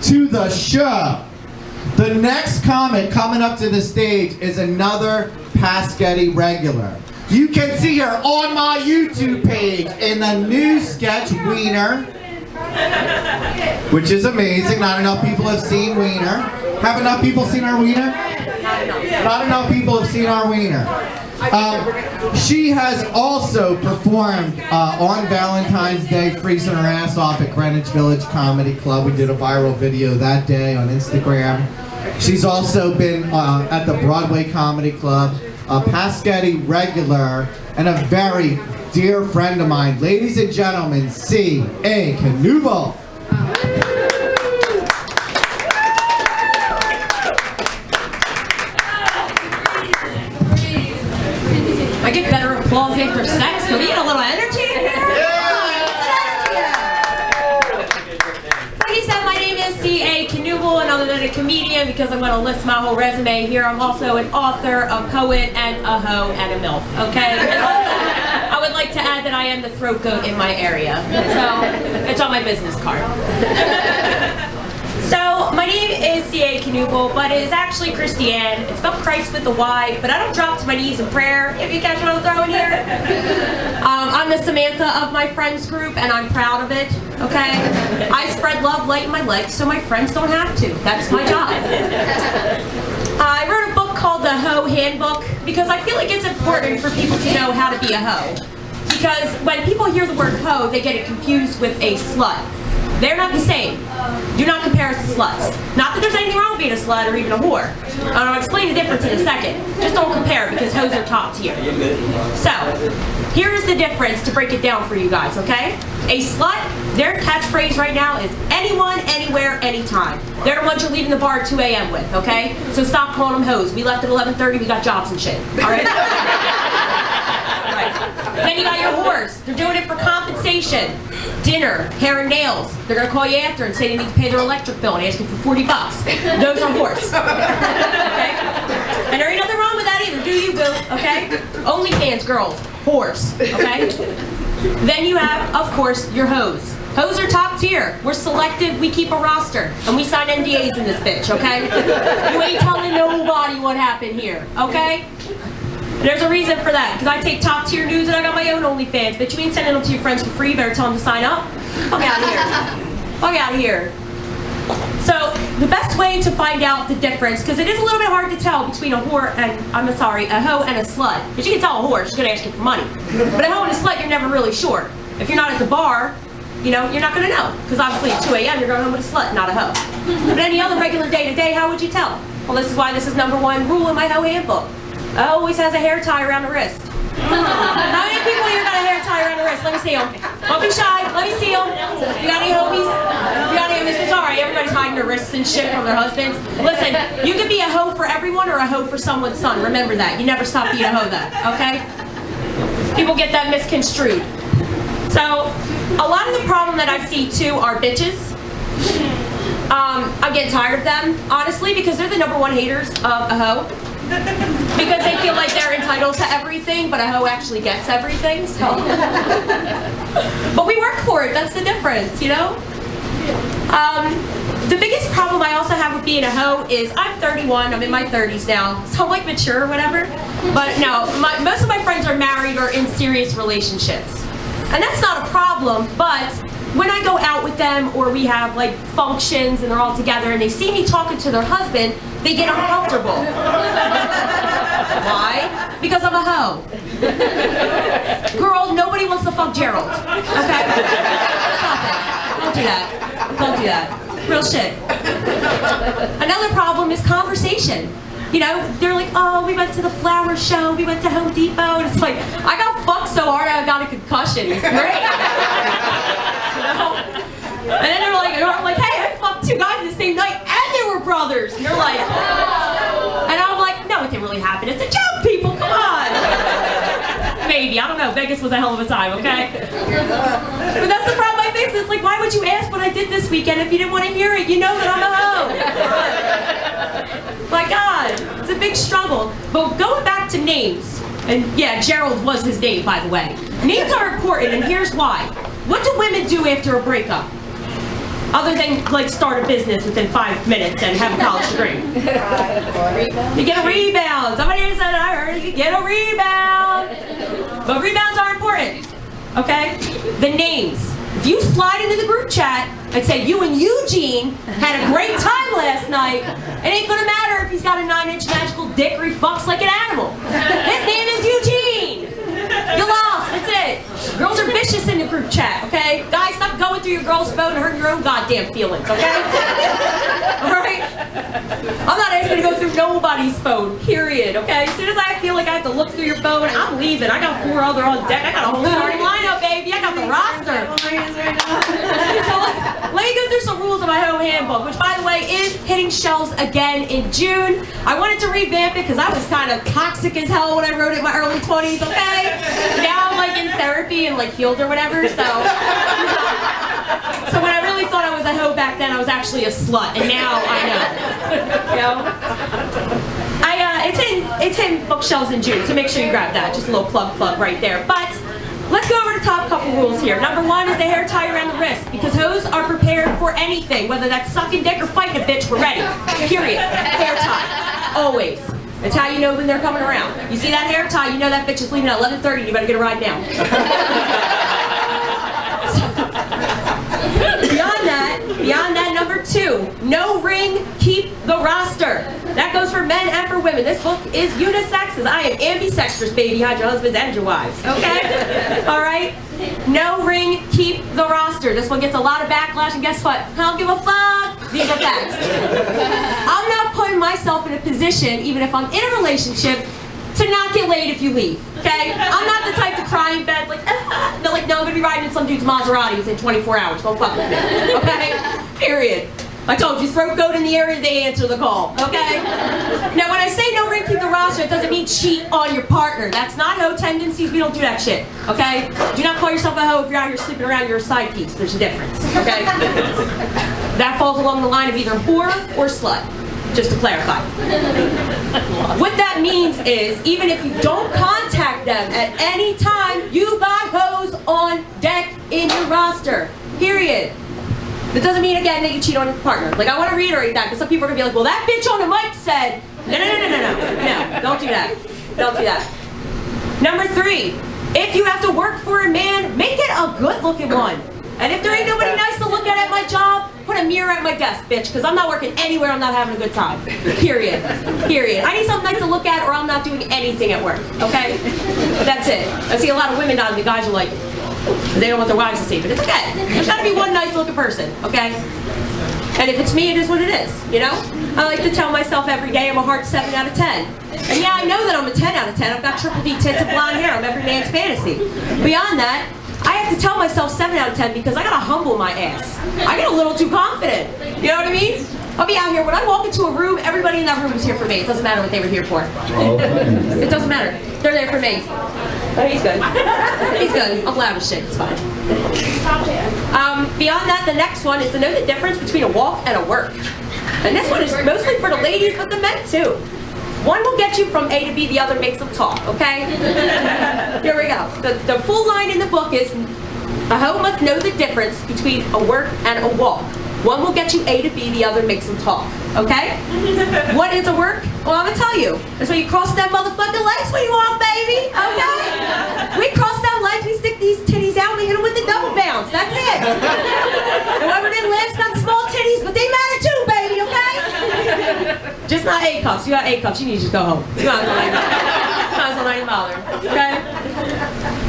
to the show. The next comic coming up to the stage is another Pascetty regular. You can see her on my YouTube page in the new sketch Wiener, which is amazing. Not enough people have seen Wiener. Have enough people seen our Wiener? Not enough people have seen our Wiener. She has also performed on Valentine's Day, freezing her ass off at Greenwich Village Comedy Club. We did a viral video that day on Instagram. She's also been at the Broadway Comedy Club, a Pascetty regular, and a very dear friend of mine. Ladies and gentlemen, C.A. Kanooble. I get better applause after sex. Can we get a little energy in here? Like he said, my name is C.A. Kanooble, and other than a comedian, because I'm going to list my whole resume here, I'm also an author, a poet, and a hoe, and a MILF, okay? And also, I would like to add that I am the throat goat in my area. So, it's on my business card. So, my name is C.A. Kanooble, but it is actually Christiane. It's spelled Christ with a Y, but I don't drop to my knees in prayer, if you catch what I'm throwing here. I'm the Samantha of my friends group, and I'm proud of it, okay? I spread love, light in my legs, so my friends don't have to. That's my job. I wrote a book called The Hoe Handbook, because I feel like it's important for people to know how to be a hoe. Because when people hear the word hoe, they get it confused with a slut. They're not the same. Do not compare us to sluts. Not that there's anything wrong with being a slut or even a whore. I'll explain the difference in a second. Just don't compare, because hoes are top tier. So, here is the difference to break it down for you guys, okay? A slut, their catchphrase right now is anyone, anywhere, anytime. They're the ones you're leaving the bar at 2 a.m. with, okay? So stop calling them hoes. We left at 11:30, we got jobs and shit, all right? Then you got your whores. They're doing it for compensation. Dinner, hair and nails. They're going to call you after and say they need to pay their electric bill and ask you for $40. Those are whores. Okay? And there ain't nothing wrong with that either. Do you, boo? Okay? OnlyFans girls. Whores. Okay? Then you have, of course, your hoes. Hoes are top tier. We're selective, we keep a roster, and we sign NDAs in this bitch, okay? You ain't telling nobody what happened here, okay? There's a reason for that, because I take top tier news and I got my own OnlyFans, but you ain't sending them to your friends for free. You better tell them to sign up. Fuck out of here. Fuck out of here. So, the best way to find out the difference, because it is a little bit hard to tell between a whore and, a hoe and a slut. Because you can tell a whore, she's going to ask you for money. But a hoe and a slut, you're never really sure. If you're not at the bar, you know, you're not going to know. Because obviously at 2 a.m. you're going home with a slut, not a hoe. But any other regular day-to-day, how would you tell? Well, this is why this is #1 rule in my hoe handbook. Always has a hair tie around the wrist. How many people here got a hair tie around the wrist? Let me see them. Don't be shy. Let me see them. You got any homies? You got any? This is all right. Everybody's hiding their wrists and shit from their husbands. Listen, you can be a hoe for everyone or a hoe for someone's son. Remember that. You never stop being a hoe then. Okay? People get that misconstrued. So, a lot of the problem that I see too are bitches. I'm getting tired of them, honestly, because they're the #1 haters of a hoe. Because they feel like they're entitled to everything, but a hoe actually gets everything, so. But we work for it, that's the difference, you know? The biggest problem I also have with being a hoe is I'm 31, I'm in my 30s now, so I'm like mature or whatever. But no, most of my friends are married or in serious relationships. And that's not a problem, but when I go out with them or we have like functions and they're all together and they see me talking to their husband, they get uncomfortable. Why? Because I'm a hoe. Girl, nobody wants to fuck Gerald. Okay? Stop it. Don't do that. Don't do that. Real shit. Another problem is conversation. You know, they're like, oh, we went to the flower show, we went to Home Depot, and it's like, I got fucked so hard I got a concussion. It's great. You know? And then they're like, hey, I fucked 2 guys the same night, and they were brothers. And they're like, and I'm like, no, it didn't really happen. It's a joke, people, come on. Maybe, I don't know, Vegas was a hell of a time, okay? But that's the problem I face. It's like, why would you ask what I did this weekend if you didn't want to hear it? You know that I'm a hoe. My God, it's a big struggle. But going back to names, and yeah, Gerald was his name, by the way. Names are important, and here's why. What do women do after a breakup? Other than like start a business within 5 minutes and have a college degree. You get a rebound. Somebody said I heard you get a rebound. But rebounds are important. Okay? The names. If you slide into the group chat and say you and Eugene had a great time last night, it ain't gonna matter if he's got a 9-inch magical dick or he fucks like an animal. His name is Eugene. You lost. That's it. Girls are vicious in the group chat, okay? Guys, stop going through your girl's phone and hurting your own goddamn feelings, okay? Alright? I'm not asking to go through nobody's phone, period, okay? As soon as I feel like I have to look through your phone, I'm leaving. I got 4 other on deck. I got a whole starting lineup, baby. I got the roster. So let me go through some rules of my home handbook, which, by the way, is hitting shelves again in June. I wanted to revamp it because I was kind of toxic as hell when I wrote it in my early 20s, okay? Now I'm like in therapy and like healed or whatever, so when I really thought I was a hoe back then, I was actually a slut, and now I know. It's in bookshelves in June, so make sure you grab that. Just a little plug right there. But let's go over the top couple rules here. Number 1 is the hair tie around the wrist, because hoes are prepared for anything, whether that's sucking dick or fighting a bitch. We're ready. Period. Hair tie, always. That's how you know when they're coming around. You see that hair tie, you know that bitch is leaving at 11:30. You better get a ride now. Beyond that, number 2, no ring, keep the roster. That goes for men and for women. This book is unisex, because I am ambidextrous, baby. Hide your husbands and your wives, okay? All right? No ring, keep the roster. This one gets a lot of backlash, and guess what? I don't give a fuck. These are facts. I'm not putting myself in a position, even if I'm in a relationship, to not get laid if you leave, okay? I'm not the type to cry in bed like, no, I'm gonna be riding in some dude's Maserati within 24 hours. Don't fuck with me, okay? Period. I told you, throat goat in the area, they answer the call, okay? Now, when I say no ring, keep the roster, it doesn't mean cheat on your partner. That's not hoe tendencies. We don't do that shit, okay? Do not call yourself a hoe if you're out here sleeping around, you're a side piece. There's a difference, okay? That falls along the line of either whore or slut, just to clarify. What that means is, even if you don't contact them at any time, you got hoes on deck in your roster, period. That doesn't mean, again, that you cheat on your partner. Like, I want to reiterate that, because some people are going to be like, well, that bitch on the mic said, no, don't do that. Don't do that. Number 3, if you have to work for a man, make it a good-looking one. And if there ain't nobody nice to look at my job, put a mirror at my desk, bitch, because I'm not working anywhere I'm not having a good time. Period. Period. I need something nice to look at, or I'm not doing anything at work, okay? That's it. I see a lot of women now, and the guys are like, they don't want their wives to see, but it's okay. There's got to be one nice looking person, okay? And if it's me, it is what it is, you know? I like to tell myself every day I'm a hard 7 out of 10. And yeah, I know that I'm a 10 out of 10. I've got triple D tits and blonde hair. I'm every man's fantasy. Beyond that, I have to tell myself 7 out of 10 because I gotta humble my ass. I get a little too confident. You know what I mean? I'll be out here, when I walk into a room, everybody in that room is here for me. It doesn't matter what they were here for. It doesn't matter. They're there for me. Oh, he's good. He's good. I'm loud as shit. It's fine. Beyond that, the next one is to know the difference between a walk and a work. And this one is mostly for the ladies, but the men too. One will get you from A to B, the other makes them talk, okay? Here we go. The full line in the book is, a hoe must know the difference between a work and a walk. One will get you A to B, the other makes them talk, okay? What is a work? Well, I'm gonna tell you. It's when you cross them motherfucking legs when you walk, baby, okay? We cross them legs, we stick these titties out, we hit them with the double bounce. That's it. Whoever didn't live's got small titties, but they matter too, baby, okay? Just not A cups. You got A cups, you need to just go home. You might as well not even bother, okay?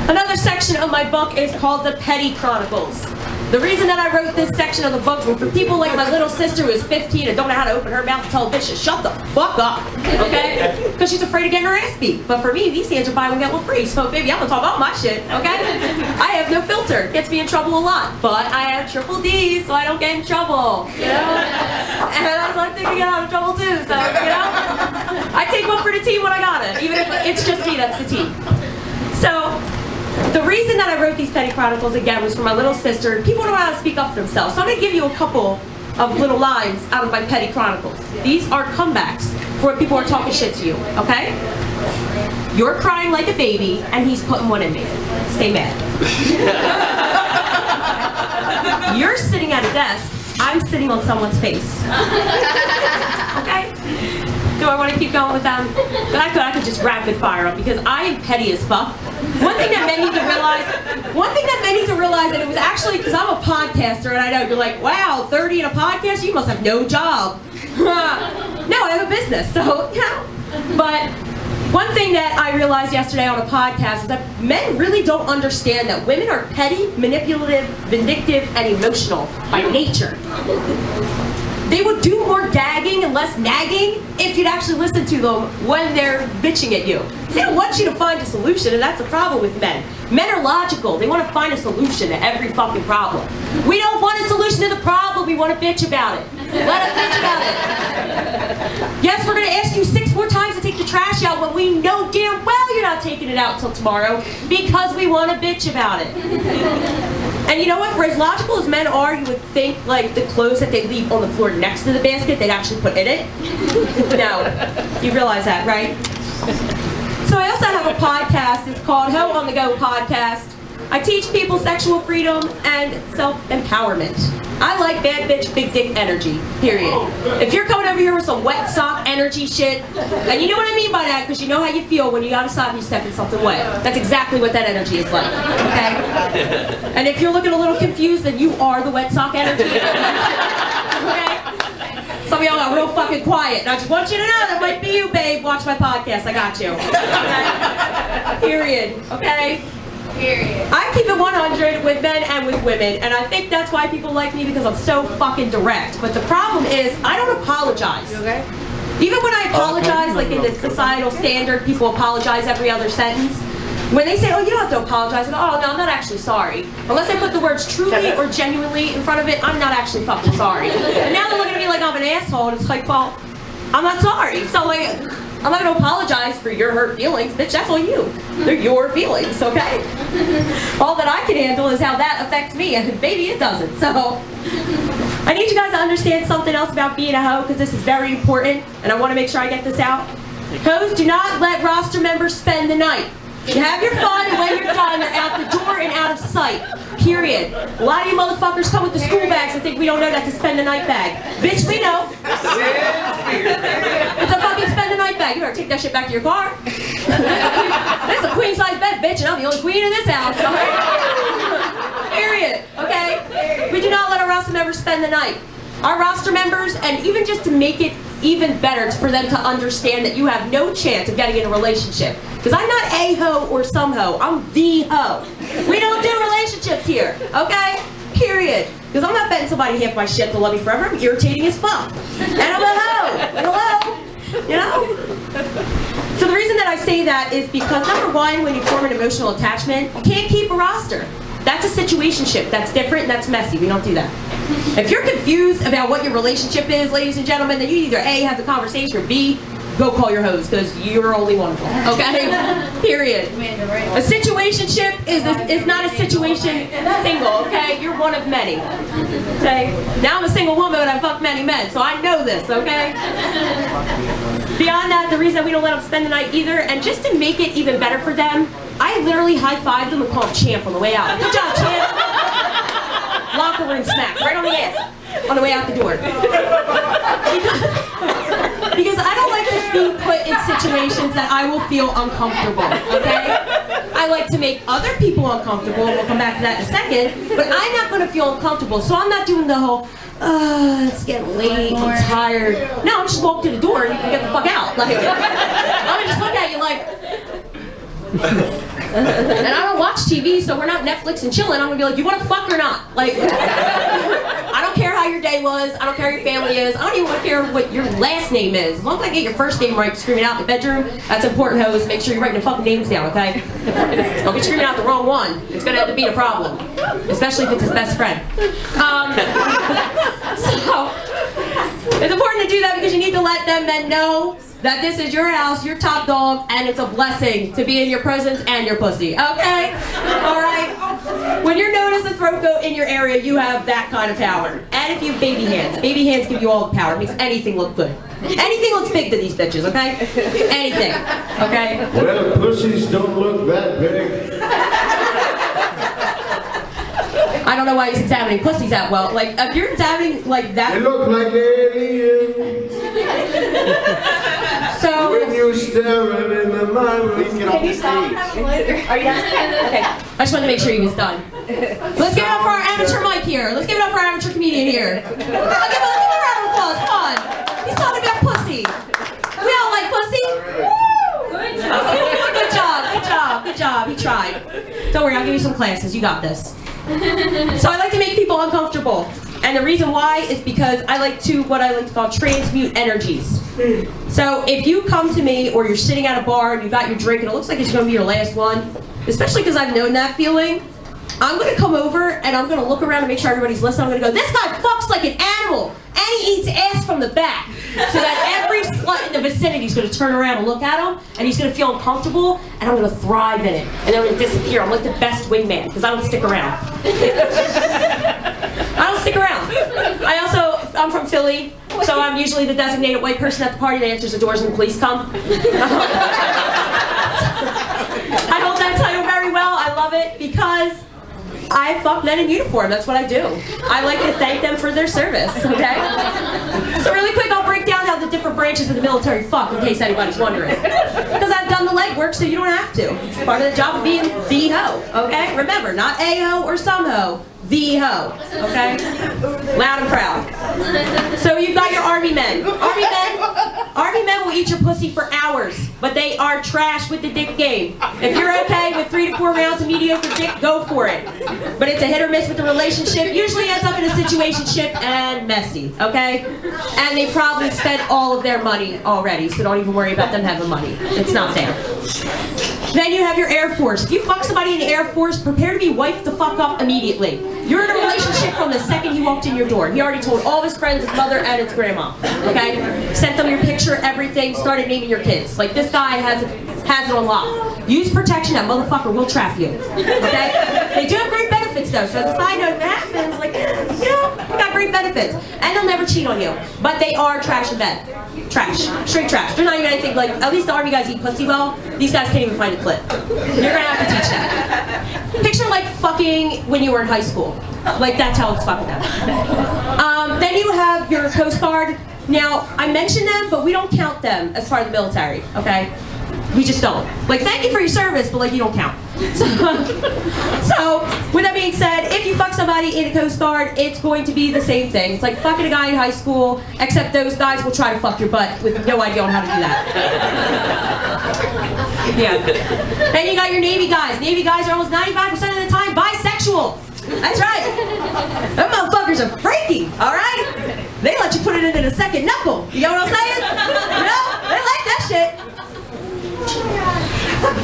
Another section of my book is called the Petty Chronicles. The reason that I wrote this section of the book was for people like my little sister who is 15 and don't know how to open her mouth and tell a bitch to shut the fuck up, okay? Because she's afraid of getting her ass beat. But for me, these hands are buy one, get one free. So baby, I'm gonna talk about my shit, okay? I have no filter. Gets me in trouble a lot. But I have triple D's, so I don't get in trouble, you know? And I like to get out of trouble too, so, you know? I take one for the team when I got it. Even if it's just me, that's the team. So, the reason that I wrote these Petty Chronicles, again, was for my little sister. People don't know how to speak up for themselves. So I'm going to give you a couple of little lines out of my Petty Chronicles. These are comebacks for when people are talking shit to you, okay? You're crying like a baby, and he's putting one in me. Stay mad. You're sitting at a desk, I'm sitting on someone's face. Okay? Do I want to keep going with them? But I could just rapid fire up because I am petty as fuck. One thing that men need to realize, and it was actually because I'm a podcaster, and I know you're like, wow, 30 in a podcast, you must have no job. No, I have a business, so yeah. But one thing that I realized yesterday on a podcast is that men really don't understand that women are petty, manipulative, vindictive, and emotional by nature. They would do more gagging and less nagging if you'd actually listen to them when they're bitching at you. They don't want you to find a solution, and that's the problem with men. Men are logical. They want to find a solution to every fucking problem. We don't want a solution to the problem. We want to bitch about it. Let us bitch about it. Yes, we're going to ask you 6 more times to take the trash out when we know damn well you're not taking it out until tomorrow because we want to bitch about it. And you know what? For as logical as men are, you would think like the clothes that they leave on the floor next to the basket, they'd actually put in it. No. You realize that, right? So I also have a podcast. It's called Ho on the Go Podcast. I teach people sexual freedom and self-empowerment. I like bad bitch, big dick energy, period. If you're coming over here with some wet sock energy shit, and you know what I mean by that, because you know how you feel when you got a sock and you step in something wet. That's exactly what that energy is like, okay? And if you're looking a little confused, then you are the wet sock energy. Okay? Some of y'all got real fucking quiet, and I just want you to know that might be you, babe. Watch my podcast, I got you. Okay? Period, okay? Period. I keep it 100 with men and with women, and I think that's why people like me, because I'm so fucking direct. But the problem is, I don't apologize. Okay? Even when I apologize, like in the societal standard, people apologize every other sentence. When they say, oh, you don't have to apologize, I go, oh, no, I'm not actually sorry. Unless I put the words truly or genuinely in front of it, I'm not actually fucking sorry. And now they're looking at me like I'm an asshole, and it's like, well, I'm not sorry. So, like, I'm not going to apologize for your hurt feelings. Bitch, that's on you. They're your feelings, okay? All that I can handle is how that affects me, and baby, it doesn't. So, I need you guys to understand something else about being a hoe, because this is very important, and I want to make sure I get this out. Hoes, do not let roster members spend the night. You have your fun, and when you're done, you're out the door and out of sight. Period. A lot of you motherfuckers come with the school bags and think we don't know that's a spend the night bag. Bitch, we know. It's a fucking spend the night bag. You better take that shit back to your car. This is a queen size bed, bitch, and I'm the only queen in this house. Okay? Period. Okay? We do not let our roster members spend the night. Our roster members, and even just to make it even better for them to understand that you have no chance of getting in a relationship. Because I'm not a hoe or some hoe. I'm the hoe. We don't do relationships here, okay? Period. Because I'm not betting somebody half my shit to love me forever. I'm irritating as fuck. And I'm a hoe. Hello? You know? So the reason that I say that is because, number one, when you form an emotional attachment, you can't keep a roster. That's a situationship. That's different and that's messy. We don't do that. If you're confused about what your relationship is, ladies and gentlemen, then you either A, have the conversation, or B, go call your host, because you're only one of them, okay? Period. A situationship is not a situation single, okay? You're one of many, okay? Now I'm a single woman and I fuck many men, so I know this, okay? Beyond that, the reason we don't let them spend the night either, and just to make it even better for them, I literally high-five them and call them champ on the way out. Good job, champ. Locker room smack, right on the ass, on the way out the door. Because I don't like to be put in situations that I will feel uncomfortable, okay? I like to make other people uncomfortable, and we'll come back to that in a second, but I'm not going to feel uncomfortable, so I'm not doing the whole, it's getting late, I'm tired. No, I'm just walk to the door and you can get the fuck out. Like, I'm going to just look at you like... And I don't watch TV, so we're not Netflix and chilling. I'm gonna be like, you want to fuck or not? Like, I don't care how your day was. I don't care how your family is. I don't even care what your last name is. As long as I get your first name right, screaming out in the bedroom, that's important, hoes. Make sure you're writing the fucking names down, okay? Don't be screaming out the wrong one. It's gonna end up being a problem, especially if it's his best friend. So, it's important to do that because you need to let them men know that this is your house, your top dog, and it's a blessing to be in your presence and your pussy, okay? Alright? When you're known as a throat goat in your area, you have that kind of power. And if you have baby hands give you all the power. It makes anything look good. Anything looks big to these bitches, okay? Anything, okay? Well, pussies don't look that big. I don't know why he's examining pussies that well. Like, if you're examining like that. They look like aliens. So. When you stare in the mirror. Can you stop? Are you done? Okay. I just wanted to make sure he was done. Let's give it up for our amateur Mike here. Let's give it up for our amateur comedian here. Give him a round of applause. Come on. He's talking about pussy. We all like pussy. Woo! Good job. Good job. Good job. He tried. Don't worry. I'll give you some classes. You got this. So I like to make people uncomfortable. And the reason why is because I like to, what I like to call transmute energies. So if you come to me or you're sitting at a bar and you got your drink and it looks like it's going to be your last one, especially because I've known that feeling, I'm going to come over and I'm going to look around and make sure everybody's listening. I'm going to go, this guy fucks like an animal and he eats ass from the back. So that every slut in the vicinity is going to turn around and look at him and he's going to feel uncomfortable and I'm going to thrive in it. And I'm going to disappear. I'm like the best wingman because I don't stick around. I don't stick around. I'm from Philly, so I'm usually the designated white person at the party that answers the doors when the police come. I hold that title very well. I love it because I fuck men in uniform. That's what I do. I like to thank them for their service, okay? So really quick, I'll break down how the different branches of the military fuck, in case anybody's wondering. Because I've done the legwork, so you don't have to. It's part of the job of being the hoe, okay? Remember, not a hoe or some hoe. The hoe, okay? Loud and proud. So you've got your army men. Army men will eat your pussy for hours, but they are trash with the dick game. If you're okay with 3 to 4 rounds of mediocre dick, go for it. But it's a hit or miss with the relationship. Usually ends up in a situationship and messy, okay? And they probably spent all of their money already, so don't even worry about them having money. It's not there. Then you have your Air Force. If you fuck somebody in the Air Force, prepare to be wiped the fuck up immediately. You're in a relationship from the second he walked in your door. He already told all of his friends, his mother, and his grandma. Okay? Sent them your picture, everything, started naming your kids. Like, this guy has it on lock. Use protection, that motherfucker will trap you. Okay? They do have great benefits, though. So as a side note, if it happens, like, you got great benefits. And they'll never cheat on you. But they are trash in bed. Trash. Straight trash. They're not even anything, like, at least the Army guys eat pussy well. These guys can't even find a clip. You're gonna have to teach them. Picture, like, fucking when you were in high school. Like, that's how it's fucking them. Then you have your Coast Guard. Now, I mention them, but we don't count them as part of the military, okay? We just don't. Like, thank you for your service, but, like, you don't count. So, with that being said, if you fuck somebody in a Coast Guard, it's going to be the same thing. It's like fucking a guy in high school, except those guys will try to fuck your butt with no idea on how to do that. Yeah. Then you got your Navy guys. Navy guys are almost 95% of the time bisexual. That's right. Them motherfuckers are freaky, all right? They let you put it into the second knuckle. You know what I'm saying? You know? They like that shit.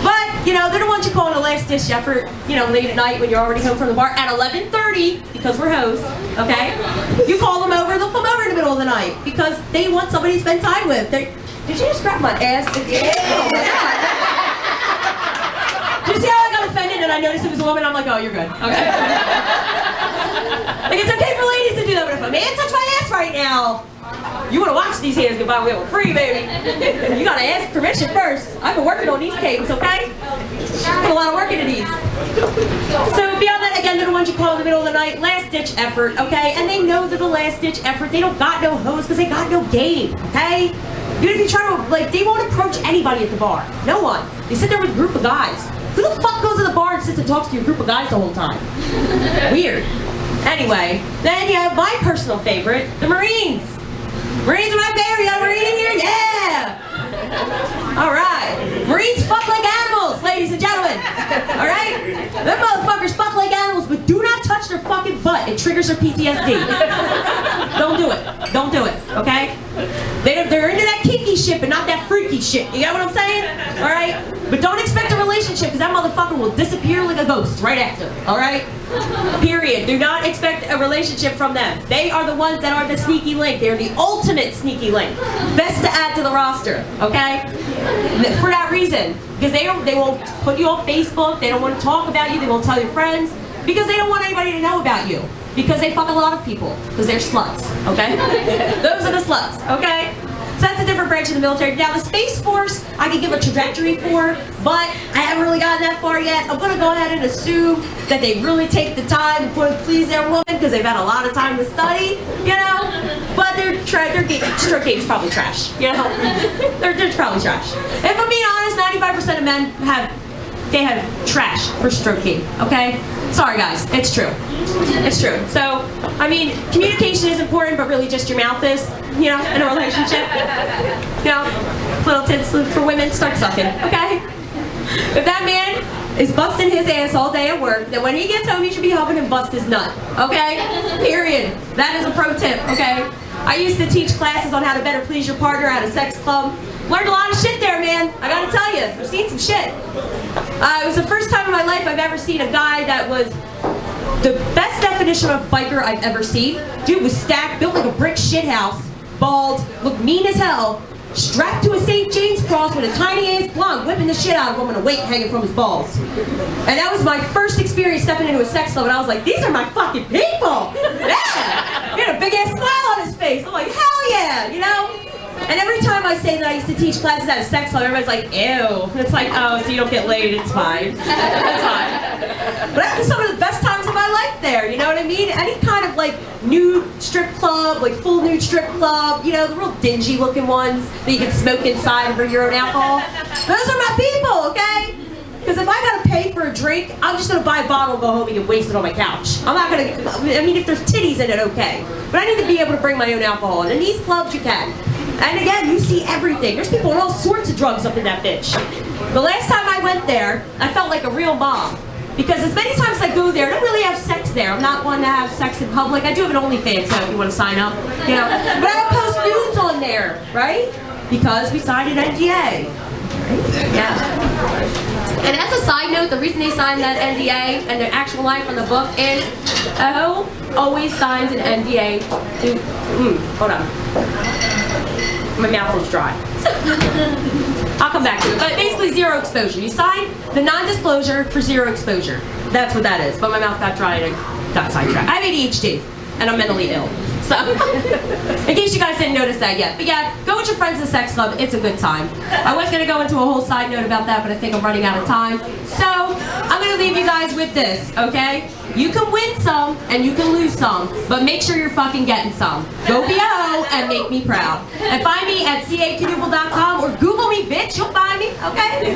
But, you know, they're the ones you call in a last ditch effort, you know, late at night when you're already home from the bar at 11:30, because we're hoes, okay? You call them over, they'll come over in the middle of the night because they want somebody to spend time with. Did you just grab my ass? Yeah. Oh my God. Did you see how I got offended and I noticed it was a woman? I'm like, oh, you're good. Okay. Like, it's okay for ladies to do that, but if a man touch my ass right now, you want to watch these hands go by wheel free, baby. You got to ask permission first. I've been working on these tapes, okay? Put a lot of work into these. So beyond that, again, they're the ones you call in the middle of the night, last ditch effort, okay? And they know they're the last ditch effort. They don't got no hose because they got no game, okay? Even if you try to, like, they won't approach anybody at the bar. No one. They sit there with a group of guys. Who the fuck goes to the bar and sits and talks to your group of guys the whole time? Weird. Anyway, then you have my personal favorite, the Marines. Marines are my favorite. You got a Marine in here? Yeah! All right. Marines fuck like animals, ladies and gentlemen. All right? Them motherfuckers fuck like animals, but do not touch their fucking butt. It triggers their PTSD. Don't do it. Don't do it, okay? They're into that kinky shit, but not that freaky shit. You got what I'm saying? All right? But don't expect a relationship, because that motherfucker will disappear like a ghost right after. All right? Period. Do not expect a relationship from them. They are the ones that are the sneaky link. They're the ultimate sneaky link. Best to add to the roster, okay? For that reason. Because they won't put you on Facebook. They don't want to talk about you. They won't tell your friends. Because they don't want anybody to know about you. Because they fuck a lot of people. Because they're sluts, okay? Those are the sluts, okay? So that's a different branch of the military. Now the Space Force, I could give a trajectory for, but I haven't really gotten that far yet. I'm gonna go ahead and assume that they really take the time to please their woman because they've had a lot of time to study, you know. But their stroke game's probably trash, you know. they're probably trash. If I'm being honest, 95% of men have trash for stroke game. Okay, sorry guys, it's true. It's true. So, I mean, communication is important, but really just your mouth is, you know, in a relationship. You know, little tips for women, start sucking, okay? If that man is busting his ass all day at work, then when he gets home, he should be helping him bust his nut, okay? Period. That is a pro tip, okay? I used to teach classes on how to better please your partner at a sex club. Learned a lot of shit there, man. I gotta tell you, I've seen some shit. It was the first time in my life I've ever seen a guy that was the best definition of biker I've ever seen. Dude was stacked, built like a brick shithouse, bald, looked mean as hell, strapped to a St. James cross with a tiny ass blonde, whipping the shit out of him and a weight hanging from his balls. And that was my first experience stepping into a sex club, and I was like, these are my fucking people! Yeah! He had a big ass smile on his face. I'm like, hell yeah, you know? And every time I say that I used to teach classes at a sex club, everybody's like, ew. It's like, oh, so you don't get laid, it's fine. It's fine. But that was some of the best times of my life there, you know what I mean? Any kind of like nude strip club, like full nude strip club, you know, the real dingy looking ones that you can smoke inside and bring your own alcohol. Those are my people, okay? Because if I gotta pay for a drink, I'm just gonna buy a bottle and go home and get wasted on my couch. I'm not gonna, I mean, if there's titties in it, okay. But I need to be able to bring my own alcohol. And in these clubs, you can. And again, you see everything. There's people with all sorts of drugs up in that bitch. The last time I went there, I felt like a real mom. Because as many times as I go there, I don't really have sex there. I'm not one to have sex in public. I do have an OnlyFans, so if you want to sign up, you know. But I don't post nudes on there, right? Because we signed an NDA. Yeah. And as a side note, the reason they signed that NDA and the actual line from the book is, oh, always signs an NDA to, hold on. My mouth is dry. I'll come back to it. But basically zero exposure. You sign the non-disclosure for zero exposure. That's what that is. But my mouth got dry and I got sidetracked. I have ADHD and I'm mentally ill. So, in case you guys didn't notice that yet. But yeah, go with your friends to sex club. It's a good time. I was going to go into a whole side note about that, but I think I'm running out of time. So, I'm going to leave you guys with this, okay? You can win some and you can lose some, but make sure you're fucking getting some. Go be a hoe and make me proud. And find me at Kanooble.com or Google me, bitch. You'll find me, okay?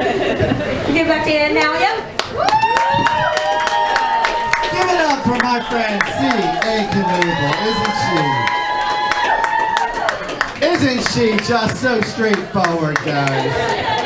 Give back to you now, yeah? Give it up for my friend C.A. Kanooble, isn't she? Isn't she just so straightforward, guys?